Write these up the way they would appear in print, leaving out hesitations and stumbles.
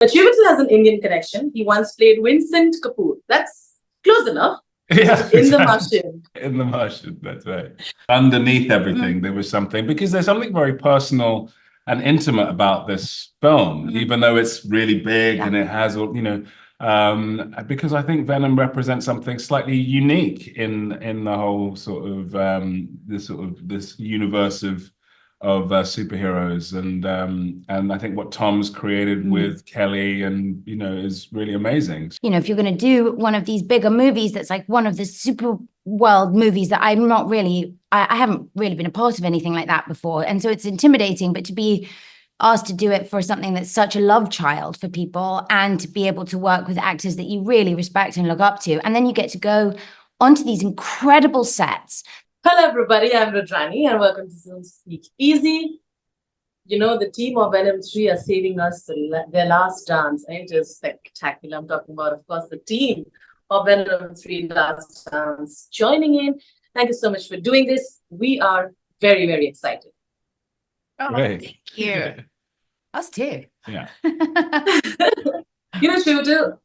But Chiwetel has an Indian connection. He once played Vincent Kapoor. That's close enough. Yeah, In The Martian. In The Martian, that's right. Underneath everything, there was something, because there's something very personal and intimate about this film, even though it's really big and it has all, because I think Venom represents something slightly unique in the whole this universe of superheroes, and I think what Tom's created with Kelly and is really amazing. If you're going to do one of these bigger movies that's like one of the super world movies that I'm not really, I haven't really been a part of anything like that before, and so it's intimidating, but to be asked to do it for something that's such a love child for people, and to be able to work with actors that you really respect and look up to, and then you get to go onto these incredible sets. Hello, everybody. I'm Rudrani, and welcome to Zoom Speak Easy. The team of Venom 3 are saving us their last dance. It is spectacular. I'm talking about, of course, the team of Venom 3 Last Dance joining in. Thank you so much for doing this. We are very, very excited. Oh, Great. Thank you. Us too. Yeah. Chiwetel,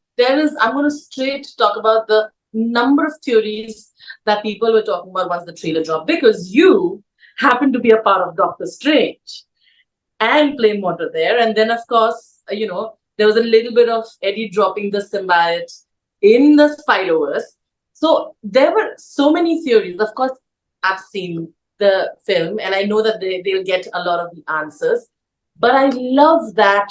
I'm going to straight talk about the number of theories that people were talking about once the trailer dropped, because you happen to be a part of Doctor Strange and play Motor there. And then, of course, there was a little bit of Eddie dropping the symbiote in the Spider-Verse. So there were so many theories. Of course, I've seen the film and I know that they'll get a lot of the answers. But I love that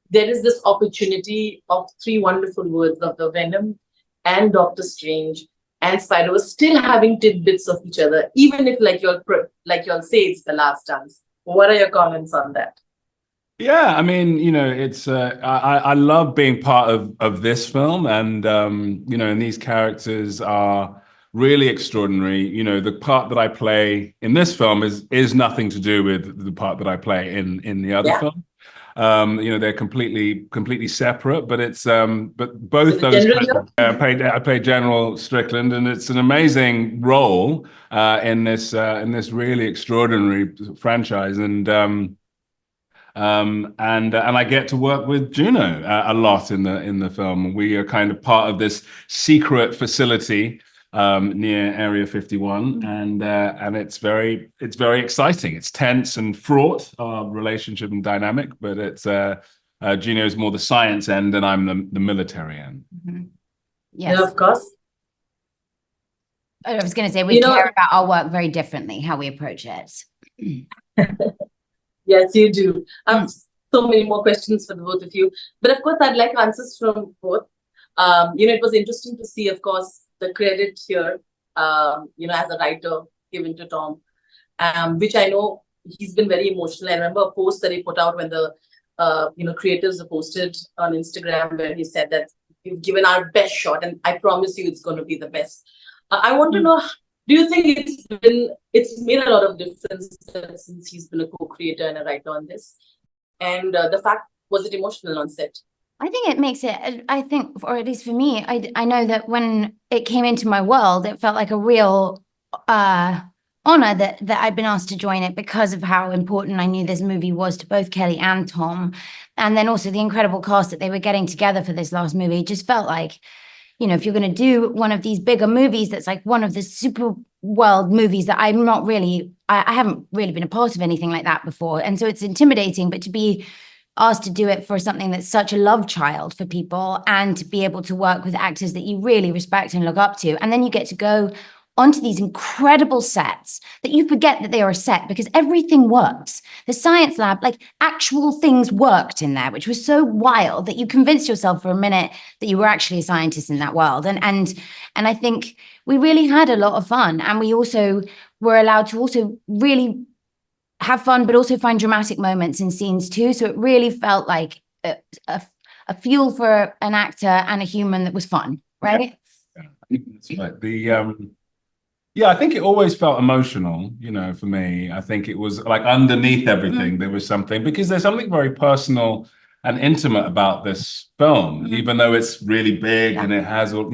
there is this opportunity of three wonderful words of the Venom and Doctor Strange and Spider-Verse still having tidbits of each other, even if like you'll say it's the last dance. What are your comments on that? Yeah, I mean, it's I love being part of this film, and and these characters are really extraordinary. The part that I play in this film is nothing to do with the part that I play in the other film. They're completely separate, but it's but both those I play General Strickland, and it's an amazing role in this really extraordinary franchise, and I get to work with Juno a lot in the film. We are kind of part of this secret facility near Area 51, and it's very exciting. It's tense and fraught, our relationship and dynamic, but it's Juno's more the science end and I'm the military end. Mm-hmm. Yes, yeah, of course. I was going to say we care about our work very differently, how we approach it. Yes, you do. I have so many more questions for the both of you, but of course I'd like answers from both. It was interesting to see, of course, the credit here, as a writer given to Tom, which I know he's been very emotional. I remember a post that he put out when the, creators are posted on Instagram where he said that we've given our best shot and I promise you it's going to be the best. I want to know, do you think it's made a lot of difference since he's been a co-creator and a writer on this? And the fact, was it emotional on set? I think it makes it, I think, or at least for me, I know that when it came into my world, it felt like a real honor that I'd been asked to join it because of how important I knew this movie was to both Kelly and Tom. And then also the incredible cast that they were getting together for this last movie. It just felt like, if you're going to do one of these bigger movies that's like one of the super world movies that I'm not really, I haven't really been a part of anything like that before. And so it's intimidating, but to be asked to do it for something that's such a love child for people, and to be able to work with actors that you really respect and look up to, and then you get to go onto these incredible sets that you forget that they are a set because everything works. The science lab, like actual things worked in there, which was so wild that you convinced yourself for a minute that you were actually a scientist in that world. And I think we really had a lot of fun, and we also were allowed to also really have fun, but also find dramatic moments in scenes too. So it really felt like a fuel for an actor and a human that was fun, right? Yeah, I think that's right. I think it always felt emotional, for me. I think it was like underneath everything, there was something, because there's something very personal and intimate about this film, even though it's really big and it has all,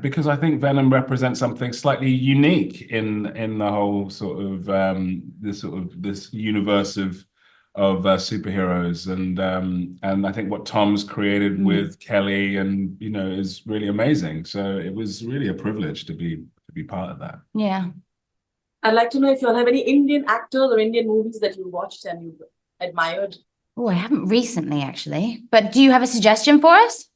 because I think Venom represents something slightly unique in the whole this universe of superheroes, and I think what Tom's created with Kelly, and is really amazing. So it was really a privilege to be part of that. Yeah. I'd like to know if you all have any Indian actors or Indian movies that you watched and you admired. Oh, I haven't recently, actually. But do you have a suggestion for us?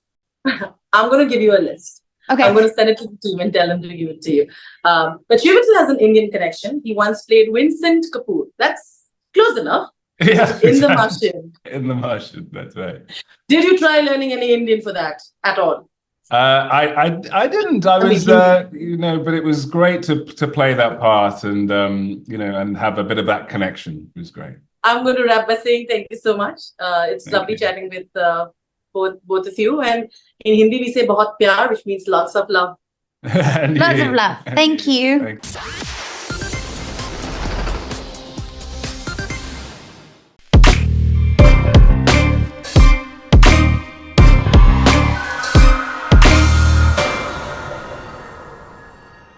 I'm going to give you a list. Okay. I'm going to send it to the team and tell them to give it to you. But Chiwetel has an Indian connection. He once played Vincent Kapoor. That's close enough. Yeah, In The Martian. In The Martian, that's right. Did you try learning any Indian for that at all? I didn't. I was, but it was great to play that part and and have a bit of that connection. It was great. I'm going to wrap by saying thank you so much. It's Thank lovely you. chatting with both of you. And in Hindi we say bahut pyar, which means lots of love. And Lots you. of love. And Thank you. Thanks.